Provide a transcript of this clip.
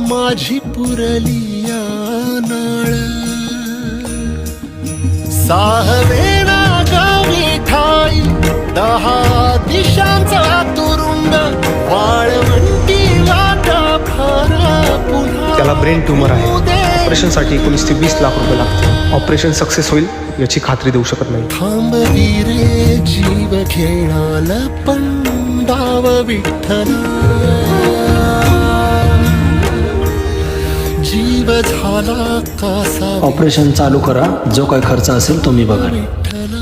माझी पुरलिया नाळ साहवेना गावी ठाई 10 दिशांचा तुरुंग वाळवंटी वाटा फारा पुन्हा त्याला ब्रेन ट्यूमर आहे. ऑपरेशनसाठी 19 ते 20 लाख रुपये लागतील. ऑपरेशन सक्सेस होईल याची खात्री देऊ शकत नाही. थांबवी रे जीव घेणाला पंडाव विठ्ठला जीव झाला कासा ऑपरेशन चालू करा. जो काही खर्च असेल तो मी बघा. विठ्ठला